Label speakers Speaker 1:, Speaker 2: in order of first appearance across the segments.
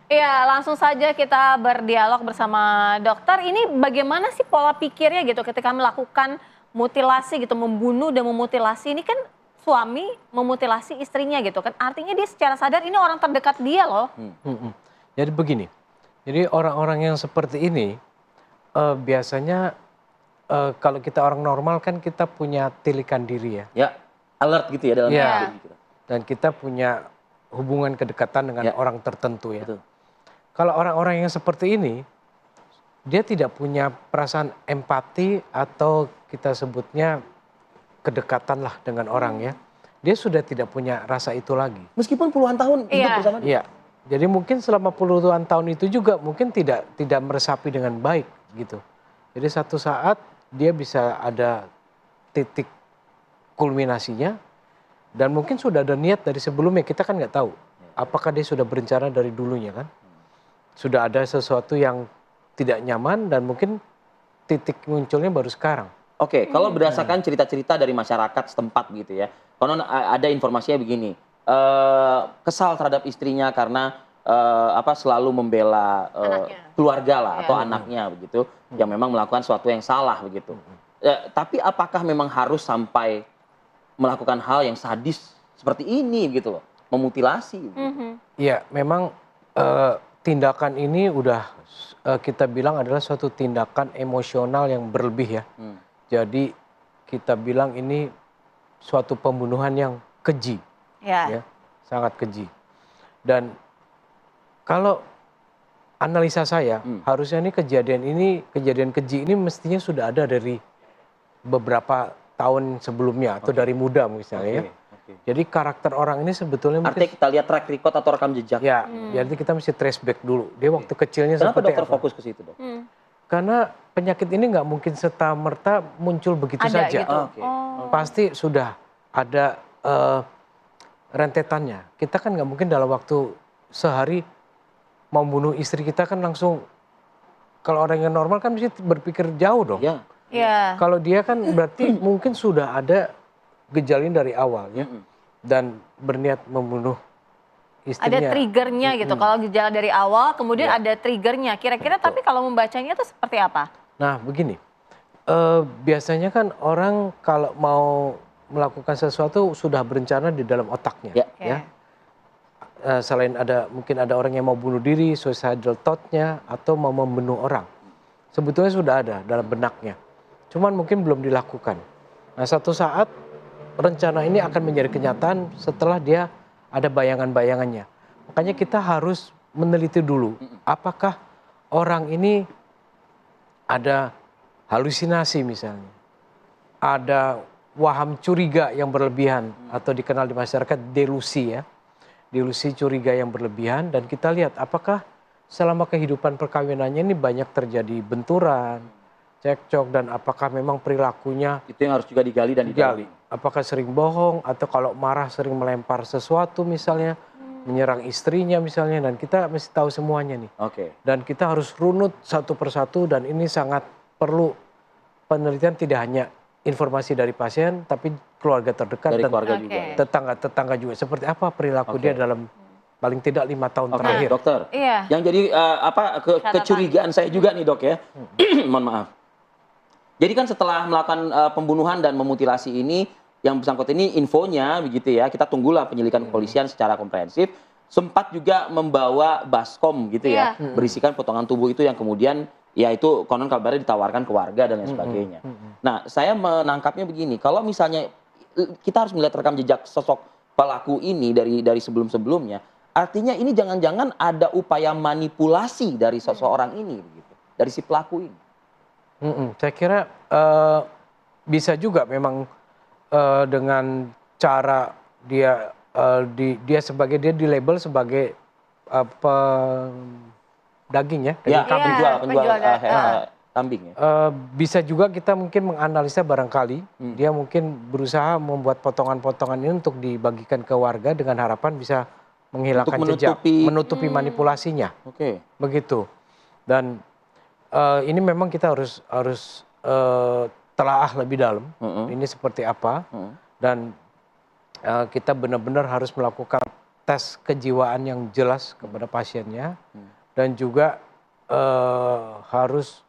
Speaker 1: Iya, langsung saja kita berdialog bersama dokter. Ini bagaimana sih pola pikirnya gitu ketika melakukan mutilasi gitu, membunuh dan memutilasi. Ini kan suami memutilasi istrinya gitu kan. Artinya dia secara sadar ini orang terdekat dia loh.
Speaker 2: Jadi begini, jadi orang-orang yang seperti ini biasanya kalau kita orang normal kan kita punya tilikan diri ya.
Speaker 3: Ya, alert gitu ya dalam
Speaker 2: Iya.
Speaker 3: diri kita.
Speaker 2: Dan kita punya hubungan kedekatan dengan
Speaker 3: Ya.
Speaker 2: orang tertentu ya.
Speaker 3: Betul.
Speaker 2: Kalau orang-orang yang seperti ini, dia tidak punya perasaan empati atau kita sebutnya kedekatan lah dengan orang ya. Dia sudah tidak punya rasa itu lagi.
Speaker 3: Meskipun puluhan tahun hidup
Speaker 1: Iya.
Speaker 3: bersama dia.
Speaker 2: Iya. Jadi mungkin selama puluhan tahun itu juga mungkin tidak meresapi dengan baik gitu. Jadi satu saat dia bisa ada titik kulminasinya dan mungkin sudah ada niat dari sebelumnya, kita kan nggak tahu. Apakah dia sudah berencana dari dulunya kan? Sudah ada sesuatu yang tidak nyaman dan mungkin titik munculnya baru sekarang.
Speaker 3: Oke, kalau berdasarkan cerita-cerita dari masyarakat setempat gitu ya, konon ada informasinya begini, kesal terhadap istrinya karena selalu membela
Speaker 1: Anaknya.
Speaker 3: keluarga lah
Speaker 1: Iya.
Speaker 3: atau anaknya begitu, yang memang melakukan sesuatu yang salah begitu. Tapi apakah memang harus sampai melakukan hal yang sadis seperti ini gitu loh, memutilasi? Gitu.
Speaker 2: Iya, memang tindakan ini udah kita bilang adalah suatu tindakan emosional yang berlebih ya. Jadi kita bilang ini suatu pembunuhan yang keji,
Speaker 1: Ya.
Speaker 2: ya, sangat keji. Dan kalau analisa saya, harusnya ini kejadian keji ini mestinya sudah ada dari beberapa tahun sebelumnya atau dari muda misalnya ya. Jadi karakter orang ini sebetulnya mungkin
Speaker 3: Artinya kita lihat track record atau rekam jejak.
Speaker 2: ya, jadi kita mesti trace back dulu. Dia waktu kecilnya
Speaker 3: Kenapa
Speaker 2: seperti
Speaker 3: dokter
Speaker 2: apa?
Speaker 3: fokus ke situ, dok?
Speaker 2: Karena penyakit ini nggak mungkin serta-merta muncul begitu
Speaker 1: Ada
Speaker 2: saja.
Speaker 1: gitu.
Speaker 3: Oke.
Speaker 2: Pasti sudah ada rentetannya. Kita kan nggak mungkin dalam waktu sehari mau bunuh istri kita kan langsung, kalau orang yang normal kan mesti berpikir jauh dong.
Speaker 3: Ya.
Speaker 1: Iya.
Speaker 2: Kalau dia kan berarti mungkin sudah ada gejalin dari awal ya. Dan berniat membunuh istrinya.
Speaker 1: Ada triggernya gitu. Kalau gejala dari awal, kemudian ada triggernya. Kira-kira tapi kalau membacanya itu seperti apa?
Speaker 2: Nah begini, biasanya kan orang kalau mau melakukan sesuatu sudah berencana di dalam otaknya.
Speaker 3: Ya.
Speaker 2: Ya. Selain mungkin ada orang yang mau bunuh diri, suicidal thought-nya atau mau membunuh orang. Sebetulnya sudah ada dalam benaknya. Cuman mungkin belum dilakukan. Nah satu saat rencana ini akan menjadi kenyataan setelah dia ada bayangan-bayangannya. Makanya kita harus meneliti dulu apakah orang ini ada halusinasi misalnya. Ada waham curiga yang berlebihan atau dikenal di masyarakat delusi ya. Delusi curiga yang berlebihan dan kita lihat apakah selama kehidupan perkawinannya ini banyak terjadi benturan, cekcok dan apakah memang perilakunya
Speaker 3: Itu yang harus juga digali dan
Speaker 2: digali.
Speaker 3: digali.
Speaker 2: Apakah sering bohong atau kalau marah sering melempar sesuatu misalnya, menyerang istrinya misalnya dan kita mesti tahu semuanya nih.
Speaker 3: Oke.
Speaker 2: Dan kita harus runut satu persatu dan ini sangat perlu penelitian tidak hanya informasi dari pasien tapi keluarga terdekat
Speaker 3: Dari
Speaker 2: dan
Speaker 3: keluarga
Speaker 1: Oke.
Speaker 3: juga. Ya.
Speaker 2: tetangga-tetangga juga seperti apa perilaku dia dalam paling tidak 5 tahun
Speaker 3: Oke,
Speaker 2: terakhir.
Speaker 3: dokter.
Speaker 1: Iya.
Speaker 3: Yang jadi kecurigaan saya juga nih, dok ya. Mohon maaf. Jadi kan setelah melakukan pembunuhan dan memutilasi ini, yang bersangkutan ini infonya begitu ya, kita tunggulah penyelidikan kepolisian secara komprehensif. Sempat juga membawa baskom gitu ya, berisikan potongan tubuh itu yang kemudian ya itu konon kabarnya ditawarkan ke warga dan lain sebagainya. Nah, saya menangkapnya begini, kalau misalnya kita harus melihat rekam jejak sosok pelaku ini dari sebelum-sebelumnya, artinya ini jangan-jangan ada upaya manipulasi dari seseorang ini, begitu, dari si pelaku ini.
Speaker 2: Saya kira bisa juga memang dengan cara dia dia dilabel sebagai daging ya, daging kambing.
Speaker 3: Penjual kambing ya.
Speaker 2: Bisa juga kita mungkin menganalisa barangkali dia mungkin berusaha membuat potongan-potongan ini untuk dibagikan ke warga dengan harapan bisa menghilangkan jejak, menutupi manipulasinya.
Speaker 3: Oke.
Speaker 2: Begitu. Dan ini memang kita harus telaah lebih dalam. Ini seperti apa dan kita benar-benar harus melakukan tes kejiwaan yang jelas kepada pasiennya dan juga harus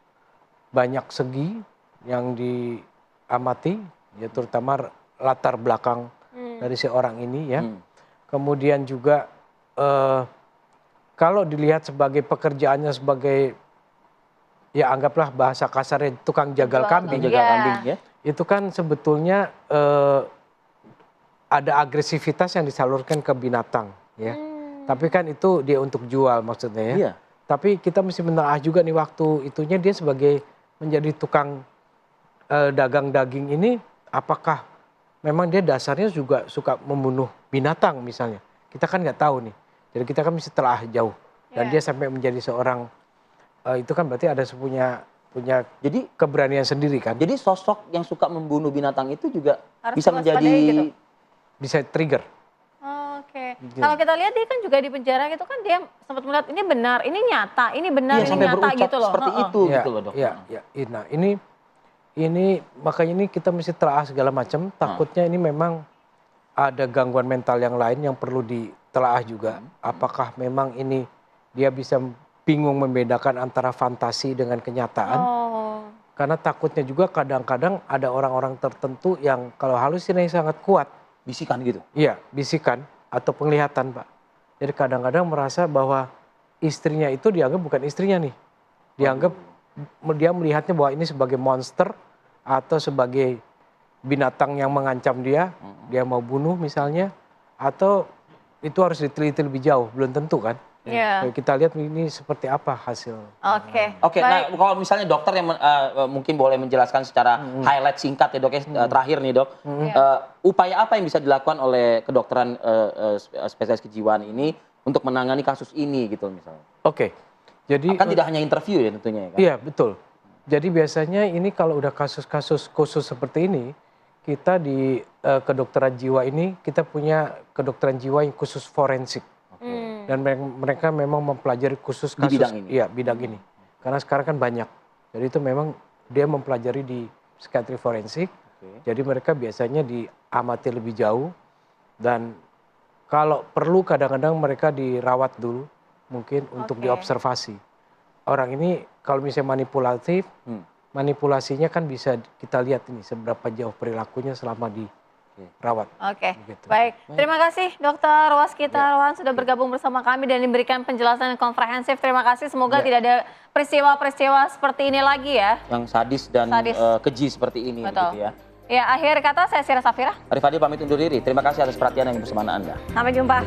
Speaker 2: banyak segi yang diamati, ya terutama latar belakang dari seorang ini ya. Kemudian juga kalau dilihat sebagai pekerjaannya sebagai ya anggaplah bahasa kasarnya tukang jagal kambing.
Speaker 3: Jaga kambing ya.
Speaker 2: Itu kan sebetulnya ada agresivitas yang disalurkan ke binatang ya. Tapi kan itu dia untuk jual maksudnya ya.
Speaker 3: Iya.
Speaker 2: Tapi kita mesti menelaah juga nih waktu itunya dia sebagai menjadi tukang dagang daging ini apakah memang dia dasarnya juga suka membunuh binatang misalnya. Kita kan nggak tahu nih. Jadi kita kan mesti telaah jauh. Dan dia sampai menjadi seorang itu kan berarti ada punya
Speaker 3: Jadi
Speaker 2: keberanian sendiri kan.
Speaker 3: Jadi sosok yang suka membunuh binatang itu juga
Speaker 1: Harus
Speaker 3: bisa
Speaker 1: mewaspadai
Speaker 3: menjadi
Speaker 1: gitu.
Speaker 2: Bisa trigger.
Speaker 1: Oke. Kalau kita lihat dia kan juga di penjara gitu kan dia sempat melihat ini benar, ini nyata, ini benar,
Speaker 3: Iya,
Speaker 1: ini
Speaker 3: sampai
Speaker 1: nyata
Speaker 3: berucap
Speaker 1: gitu loh.
Speaker 3: seperti itu
Speaker 2: Ya,
Speaker 3: gitu loh dok.
Speaker 2: ya, ya. Nah ini makanya ini kita mesti telaah segala macam. Takutnya ini memang ada gangguan mental yang lain yang perlu ditelaah juga. Apakah memang ini dia bisa bingung membedakan antara fantasi dengan kenyataan?
Speaker 1: Oh.
Speaker 2: Karena takutnya juga kadang-kadang ada orang-orang tertentu yang kalau halusinasi sangat kuat.
Speaker 3: Bisikan gitu.
Speaker 2: Iya, bisikan atau penglihatan, Pak. Jadi kadang-kadang merasa bahwa istrinya itu dianggap bukan istrinya nih. Dianggap dia melihatnya bahwa ini sebagai monster atau sebagai binatang yang mengancam dia mau bunuh misalnya, atau itu harus diteliti lebih jauh, belum tentu kan.
Speaker 1: Iya.
Speaker 2: Kita lihat ini seperti apa hasil.
Speaker 1: Oke.
Speaker 3: Oke, nah
Speaker 1: Baik.
Speaker 3: kalau misalnya dokter yang mungkin boleh menjelaskan secara highlight singkat ya dok ya, terakhir nih dok, upaya apa yang bisa dilakukan oleh kedokteran spesialis kejiwaan ini untuk menangani kasus ini gitu misalnya?
Speaker 2: Oke, jadi
Speaker 3: Kan tidak hanya interview ya tentunya ya kan?
Speaker 2: iya betul. Jadi biasanya ini kalau udah kasus-kasus khusus seperti ini, kita di kedokteran jiwa ini kita punya kedokteran jiwa yang khusus forensik. Dan mereka memang mempelajari khusus
Speaker 3: Di
Speaker 2: kasus
Speaker 3: bidang ini?
Speaker 2: Iya, bidang ini. Karena sekarang kan banyak. Jadi itu memang dia mempelajari di psikiatri forensik. Jadi mereka biasanya diamati lebih jauh dan kalau perlu kadang-kadang mereka dirawat dulu mungkin untuk diobservasi. Orang ini kalau misalnya manipulatif, manipulasinya kan bisa kita lihat ini seberapa jauh perilakunya selama dirawat.
Speaker 1: Oke,
Speaker 2: Begitu.
Speaker 1: baik. Terima kasih Dokter Waskita Rohan sudah bergabung bersama kami dan memberikan penjelasan yang komprehensif. Terima kasih. Semoga tidak ada peristiwa-peristiwa seperti ini lagi ya.
Speaker 3: Yang sadis dan
Speaker 1: Sadis.
Speaker 3: keji seperti ini
Speaker 1: Betul.
Speaker 3: gitu ya.
Speaker 1: Ya, akhir kata saya Sira Safira.
Speaker 3: Arif Hadi pamit undur diri. Terima kasih atas perhatian yang bersamaan Anda.
Speaker 1: Sampai jumpa.